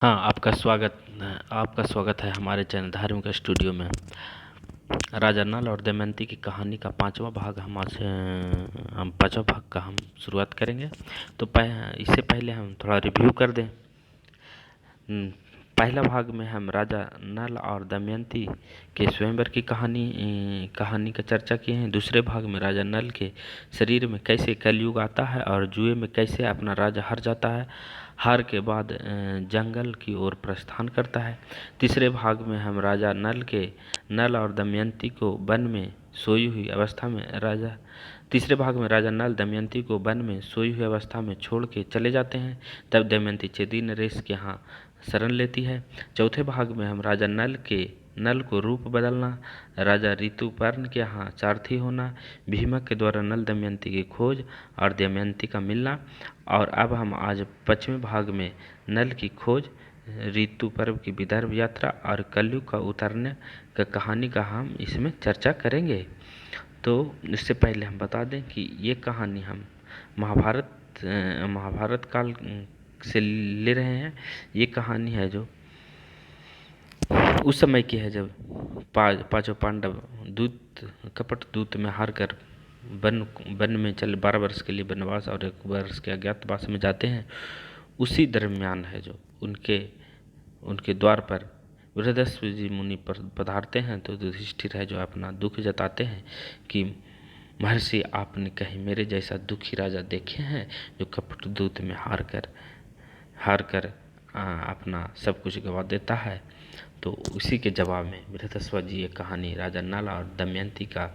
हाँ, आपका स्वागत है हमारे चैनल धार्मिक स्टूडियो में। राजा नल और दमयंती की कहानी का पांचवा भाग का हम शुरुआत करेंगे। तो इससे पहले हम थोड़ा रिव्यू कर दें। पहला भाग में हम राजा नल और दमयंती के स्वयंवर की कहानी का चर्चा किए हैं। दूसरे भाग में राजा नल के शरीर में कैसे कलयुग आता है और जुए में कैसे अपना राजा हार जाता है। हार के बाद जंगल की ओर प्रस्थान करता है। तीसरे भाग में हम राजा नल और दमयंती को वन में सोई हुई अवस्था में तीसरे भाग में राजा नल दमयंती को वन में सोई हुई अवस्था में छोड़ के चले जाते हैं। तब दमयंती चेदी नरेश के यहाँ शरण लेती है। चौथे भाग में हम राजा नल को रूप बदलना, राजा ऋतुपर्ण के यहाँ सारथी होना, भीमक के द्वारा नल दमयंती की खोज और दमयंती का मिलना। और अब हम आज पश्चिमी भाग में नल की खोज, ऋतुपर्व की विदर्भ यात्रा और कलयुग का उतरने का कहानी का हम इसमें चर्चा करेंगे। तो इससे पहले हम बता दें कि ये कहानी हम महाभारत काल से ले रहे हैं। ये कहानी है जो उस समय की है जब पांचों पांडव कपट दूत में हार कर वन में 12 वर्ष के लिए वनवास और 1 वर्ष के अज्ञातवास में जाते हैं। उसी दरमियान है जो उनके द्वार पर बृहदस्व जी मुनि पर पधारते हैं। तो युधिष्ठिर है जो अपना दुख जताते हैं कि महर्षि, आपने कहीं मेरे जैसा दुखी राजा देखे हैं जो कपट दूत में हार कर अपना सब कुछ गवा देता है। तो उसी के जवाब में बृहदस्व जी ये कहानी राजा नल और दमयंती का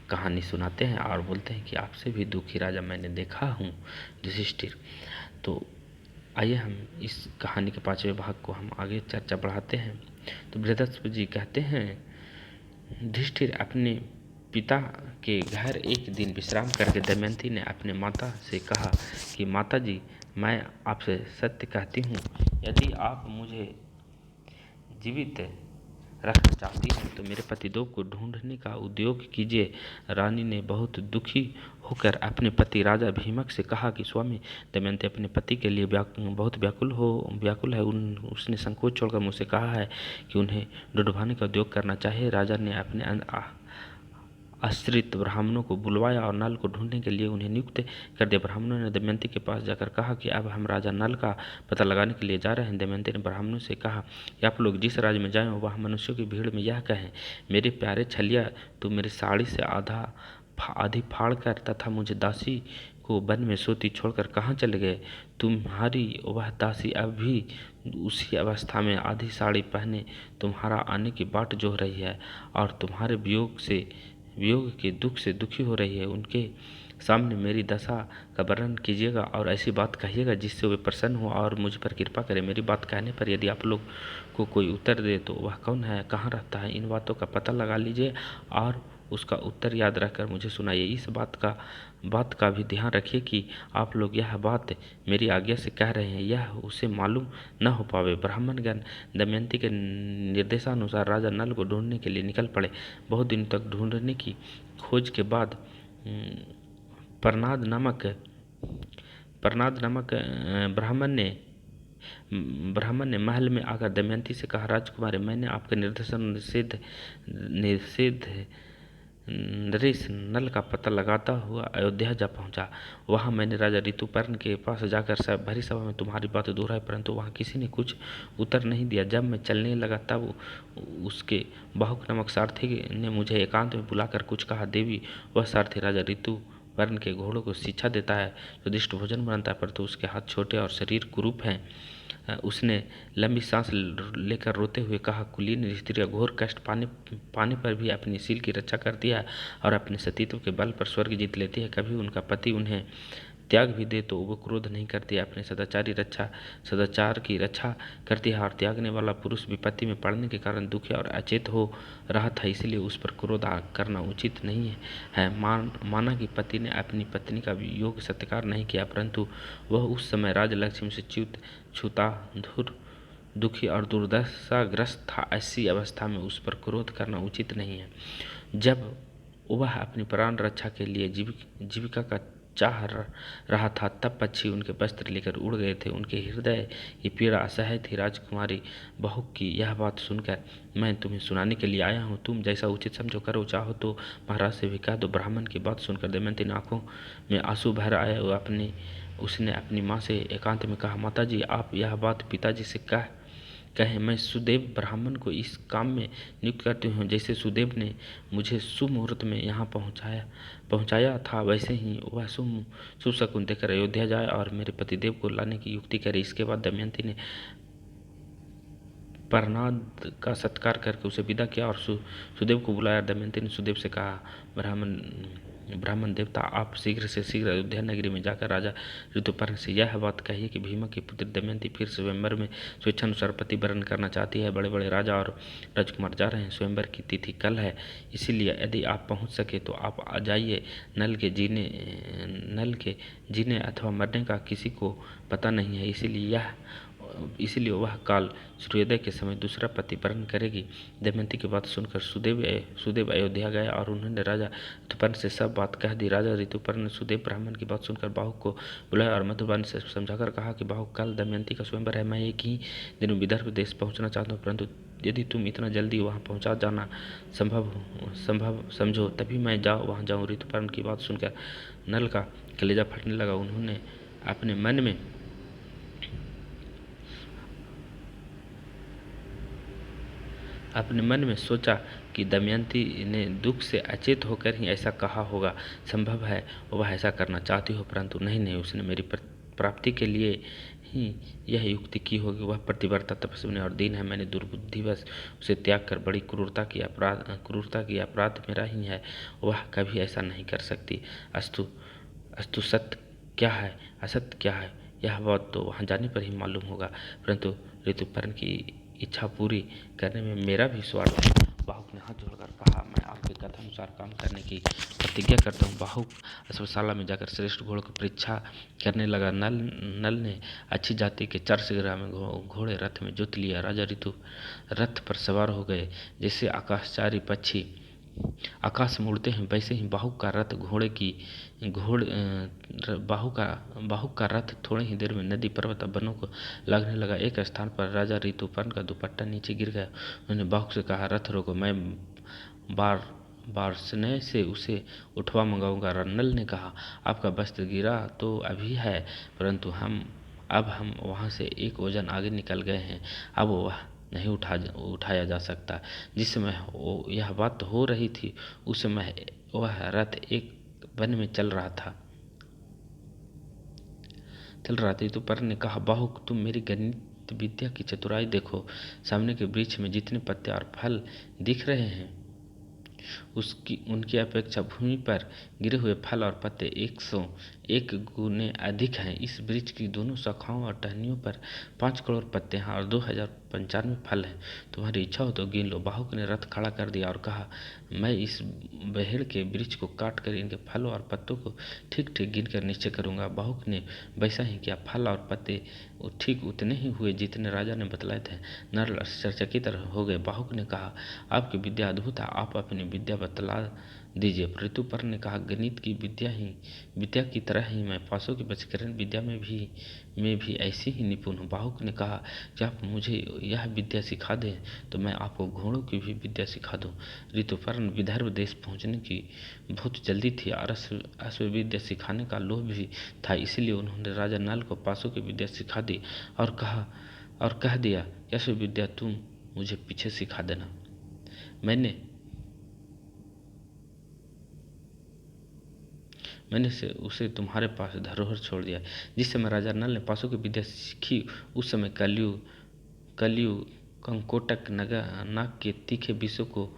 कहानी सुनाते हैं और बोलते हैं कि आपसे भी दुखी राजा मैंने देखा हूँ युधिष्ठिर। तो आइए हम इस कहानी के 5वें भाग को हम आगे चर्चा बढ़ाते हैं। तो बृहदस्व जी कहते हैं, युधिष्ठिर अपने पिता के घर एक दिन विश्राम करके दमयंती ने अपने माता से कहा कि माता जी, मैं आपसे सत्य कहती हूँ, यदि आप मुझे जीवित रखना चाहती हैं तो मेरे पतिदेव को ढूंढने का उद्योग कीजिए। रानी ने बहुत दुखी होकर अपने पति राजा भीमक से कहा कि स्वामी, दमयंती अपने पति के लिए बहुत व्याकुल है। उसने संकोच छोड़कर मुझसे कहा है कि उन्हें ढूंढवाने का उद्योग करना चाहिए। राजा ने अपने आश्रित ब्राह्मणों को बुलवाया और नल को ढूंढने के लिए उन्हें नियुक्त कर दिया। ब्राह्मणों ने दमयंती के पास जाकर कहा कि अब हम राजा नल का पता लगाने के लिए जा रहे हैं। दमयंती ने ब्राह्मणों से कहा कि आप लोग जिस राज्य में जाएं वहाँ मनुष्यों की भीड़ में यह कहें, मेरे प्यारे छलिया, तुम मेरी साड़ी से आधी फाड़ कर तथा मुझे दासी को वन में सोती छोड़कर कहाँ चले गए? तुम्हारी वह दासी अब भी उसी अवस्था में आधी साड़ी पहने तुम्हारा आने की बाट जोह रही है और तुम्हारे वियोग के दुख से दुखी हो रही है। उनके सामने मेरी दशा का वर्णन कीजिएगा और ऐसी बात कहिएगा जिससे वे प्रसन्न हो और मुझ पर कृपा करें। मेरी बात कहने पर यदि आप लोग को कोई उत्तर दे तो वह कौन है, कहाँ रहता है, इन बातों का पता लगा लीजिए और उसका उत्तर याद रखकर मुझे सुनाइए। इस बात का भी ध्यान रखिए कि आप लोग यह बात मेरी आज्ञा से कह रहे हैं यह उसे मालूम न हो पावे। ब्राह्मणगण दमयंती के निर्देशानुसार राजा नल को ढूंढने के लिए निकल पड़े। बहुत दिन तक ढूंढने की खोज के बाद प्रनाद नामक ब्राह्मण ने महल में आकर दमयंती से कहा, राजकुमारी, मैंने आपके निर्देशन निषेध नरेश नल का पता लगाता हुआ अयोध्या जा पहुंचा। वहां मैंने राजा ऋतुपर्ण के पास जाकर भरी सभा में तुम्हारी बात दोहराई, परंतु वहां किसी ने कुछ उत्तर नहीं दिया। जब मैं चलने लगा तब उसके बाहुक नामक सारथी ने मुझे एकांत में बुलाकर कुछ कहा। देवी, वह सारथी राजा ऋतुपर्ण के घोड़ों को शिक्षा देता है, स्वादिष्ट भोजन बनाता है, परंतु उसके हाथ छोटे और शरीर कुरूप हैं। उसने लंबी सांस लेकर रोते हुए कहा, कुलीन स्त्रियां घोर कष्ट पाने पर भी अपनी शील की रक्षा करती है और अपने सतीत्व के बल पर स्वर्ग जीत लेती है। कभी उनका पति उन्हें त्याग भी दे तो वो क्रोध नहीं करती, अपने सदाचार की रक्षा करती है। और त्यागने वाला पुरुष विपत्ति में पड़ने के कारण दुखी और अचेत हो रहा था, इसलिए उस पर क्रोध करना उचित नहीं है। माना कि पति ने अपनी पत्नी का योग सत्कार नहीं किया, परंतु वह उस समय राजलक्ष्मी से क्षुधातुर, दुखी और दुर्दशाग्रस्त था। ऐसी अवस्था में उस पर क्रोध करना उचित नहीं है। जब वह अपनी प्राण रक्षा के लिए जीविका का रहा था, तब पक्षी उनके वस्त्र लेकर उड़ गए थे। उनके हृदय की पीड़ा असह्य थी। राजकुमारी बहू की यह बात सुनकर मैं तुम्हें सुनाने के लिए आया हूँ। तुम जैसा उचित समझो करो, चाहो तो महाराज से भी कह दो। ब्राह्मण की बात सुनकर दमयंती ने आंखों में आंसू भर आए। उसने अपनी माँ से एकांत में कहा, माता जी, आप यह बात पिताजी से कहें। मैं सुदेव ब्राह्मण को इस काम में नियुक्त करती हूँ। जैसे सुदेव ने मुझे शुभ मुहूर्त में यहाँ पहुँचाया था, वैसे ही वह शुभ शकुन देकर अयोध्या जाए और मेरे पतिदेव को लाने की युक्ति करे। इसके बाद दमयंती ने प्रहलाद का सत्कार करके उसे विदा किया और सुदेव को बुलाया। दमयंती ने सुदेव से कहा, ब्राह्मण देवता, आप शीघ्र से शीघ्र अयोध्या नगरी में जाकर राजा ऋतुपर्ण से यह बात कहिए कि भीमा की पुत्री दमयंती फिर स्वयंवर में स्वेच्छानुसार पति वरण करना चाहती है। बड़े बड़े राजा और राजकुमार जा रहे हैं। स्वयंवर की तिथि कल है, इसीलिए यदि आप पहुंच सके तो आप आ जाइए। नल के जीने अथवा मरने का किसी को पता नहीं है, इसीलिए वह काल सूर्योदय के समय दूसरा पति वरण करेगी। दमयंती की बात सुनकर सुदेव अयोध्या गया और उन्होंने राजा ऋतुपर्ण से सब बात कह दी। राजा ऋतुपर्ण ने सुदेव ब्राह्मण की बात सुनकर बाहु को बुलाया और मधुबान से समझाकर कहा कि बाहु, कल दमयंती का स्वयंवर है। मैं एक ही दिन विदर्भ देश पहुंचना चाहता हूँ, परंतु यदि तुम इतना जल्दी वहाँ पहुँचा जाना संभव समझो तभी मैं वहाँ जाऊँ। ऋतुपर्ण की बात सुनकर नल का कलेजा फटने लगा। उन्होंने अपने मन में सोचा कि दमयंती ने दुख से अचेत होकर ही ऐसा कहा होगा। संभव है वह ऐसा करना चाहती हो, परंतु नहीं, उसने मेरी प्राप्ति के लिए ही यह युक्ति की होगी। वह पतिव्रता, तपस्विनी और दीन है। मैंने दुर्बुद्धिवश उसे त्याग कर बड़ी क्रूरता की अपराध मेरा ही है। वह कभी ऐसा नहीं कर सकती। अस्तु सत्य क्या है, असत्य क्या है, यह बात तो वहाँ जाने पर ही मालूम होगा, परंतु ऋतुपर्ण की इच्छा पूरी करने में मेरा भी स्वार्थ है। बाहुक ने हाथ जोड़कर कहा, मैं आपके कथानुसार काम करने की प्रतिज्ञा करता हूँ। बाहुक अश्वशाला में जाकर श्रेष्ठ घोड़ों की परीक्षा करने लगा। नल ने अच्छी जाति के 400 में घोड़े रथ में जोत लिया। राजा ऋतु रथ पर सवार हो गए। जैसे आकाशचारी पक्षी आकाश में उड़ते हैं, वैसे ही बाहुक का रथ थोड़ी ही देर में नदी, पर्वत और वनों को लगने लगा। एक स्थान पर राजा ऋतुपर्ण का दुपट्टा नीचे गिर गया। उन्होंने बाहुक से कहा, रथ रोको, मैं बारसने से उसे उठवा मंगाऊंगा। नल ने कहा, आपका वस्त्र गिरा तो अभी है, परंतु अब हम वहाँ से एक ओजन आगे निकल गए हैं। अब वह नहीं उठाया जा सकता। जिस समय यह बात हो रही थी, उस समय वह रथ एक वन में चल रहा था। ऋतुपर्ण ने कहा, बाहुक, तुम मेरी गणित विद्या की चतुराई देखो। सामने के वृक्ष में जितने पत्ते और फल दिख रहे हैं, उनकी अपेक्षा भूमि पर गिरे हुए फल और पत्ते 101 गुने अधिक हैं। इस वृक्ष की दोनों शाखाओं और टहनियों पर 5 करोड़ पत्ते हैं और 2095 फल हैं। तुम्हारी इच्छा हो तो गिन लो। बाहुक ने रथ खड़ा कर दिया और कहा, मैं इस बहेड़ के वृक्ष को काट कर इनके फलों और पत्तों को ठीक ठीक गिन कर निश्चय करूंगा। बाहुक ने वैसा ही किया। फल और पत्ते ठीक उतने ही हुए जितने राजा ने बतलाए थे। नर आश्चर्यचकित हो गए। बाहुक ने कहा, आपकी विद्या अद्भुत है, आप अपनी विद्या बतला दीजिए। ऋतुपर्ण ने कहा, गणित की विद्या की तरह ही मैं पासों की वशीकरण विद्या में भी ऐसी ही निपुण हूँ। बाहुक ने कहा कि आप मुझे यह विद्या सिखा दें तो मैं आपको घोड़ों की भी विद्या सिखा दूँ। ऋतुपर्ण विदर्भ देश पहुँचने की बहुत जल्दी थी और अश्वविद्या सिखाने का लोभ भी था, इसलिए उन्होंने राजा नल को पासों की विद्या सिखा दी और कह दिया, अश्वविद्या तुम मुझे पीछे सिखा देना। मैंने उसे तुम्हारे पास धरोहर छोड़ दिया। जिस समय राजा नल ने पासों की विद्या सीखी, उस समय कलयुग कंकोटक नाग के तीखे विषों को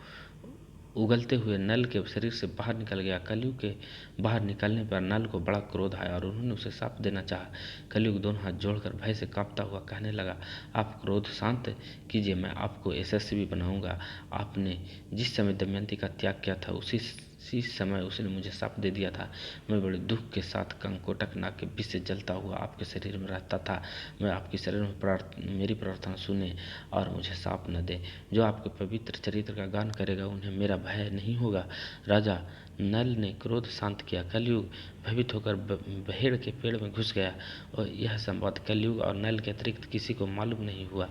उगलते हुए नल के शरीर से बाहर निकल गया। कलयुग के बाहर निकलने पर नल को बड़ा क्रोध आया और उन्होंने उसे शाप देना चाहा। कलयुग दोनों हाथ जोड़कर भय से कांपता हुआ कहने लगा, आप क्रोध शांत कीजिए, मैं आपको यशस्वी बनाऊंगा। आपने जिस समय दमयंती का त्याग किया था, उसी उसी समय उसने मुझे श्राप दे दिया था। मैं बड़े दुख के साथ कंकोटक नाग के विष से जलता हुआ आपके शरीर में रहता था। मैं आपके शरीर में मेरी प्रार्थना सुने और मुझे श्राप न दे। जो आपके पवित्र चरित्र का गान करेगा उन्हें मेरा भय नहीं होगा। राजा नल ने क्रोध शांत किया। कलयुग भयभीत होकर बहेड़ के पेड़ में घुस गया और यह संवाद कलयुग और नल के अतिरिक्त किसी को मालूम नहीं हुआ।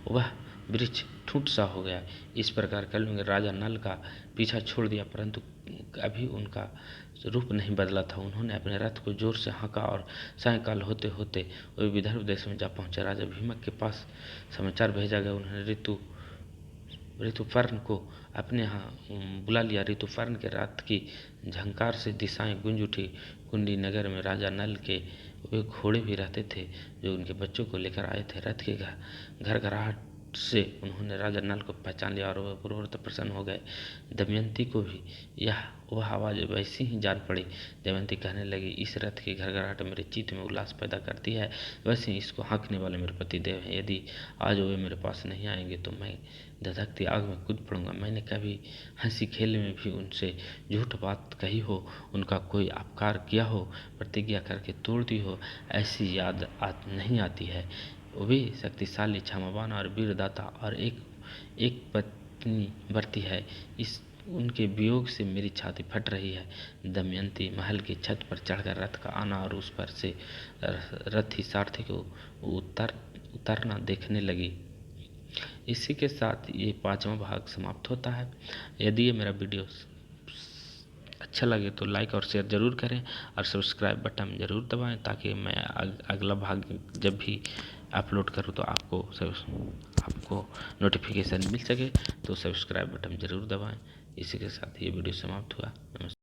वह वृक्ष ठूंठ सा हो गया। इस प्रकार कलयुग ने राजा नल का पीछा छोड़ दिया, परंतु अभी उनका रूप नहीं बदला था। उन्होंने अपने रथ को जोर से हाँका और सायंकाल होते होते वे विदर्भ देश में जा पहुंचे। राजा भीमक के पास समाचार भेजा गया। उन्होंने ऋतुपर्ण को अपने यहाँ बुला लिया। ऋतुपर्ण के रथ की झंकार से दिशाएं गूंज उठी। कुंडी नगर में राजा नल के वे घोड़े भी रहते थे जो उनके बच्चों को लेकर आए थे। रथ के घरघराहट से उन्होंने राजा नल को पहचान लिया और वह पूर्ववत प्रसन्न हो गए। दमयंती को भी वह आवाज़ वैसी ही जान पड़ी। दमयंती कहने लगी, इस रथ की घरघराहट मेरे चित्त में उल्लास पैदा करती है, वैसे ही इसको हाँकने वाले मेरे पतिदेव हैं। यदि आज वे मेरे पास नहीं आएंगे तो मैं धधकती आग में कूद पड़ूंगा। मैंने कभी हंसी खेल में भी उनसे झूठ बात कही हो, उनका कोई अपकार किया हो, प्रतिज्ञा करके तोड़ दी हो, ऐसी याद नहीं आती है। वे शक्तिशाली, क्षमावान और वीरदाता और एक पत्नी वर्ती है। इस उनके वियोग से मेरी छाती फट रही है। दमयंती महल की छत पर चढ़कर रथ का आना और उस पर से रथी सारथी को उतरना देखने लगी। इसी के साथ ये 5वां भाग समाप्त होता है। यदि ये मेरा वीडियो अच्छा लगे तो लाइक और शेयर ज़रूर करें और सब्सक्राइब बटन ज़रूर दबाएं ताकि मैं अगला भाग जब भी अपलोड करूं तो आपको नोटिफिकेशन मिल सके। तो सब्सक्राइब बटन ज़रूर दबाएं। इसी के साथ ये वीडियो समाप्त हुआ। नमस्कार।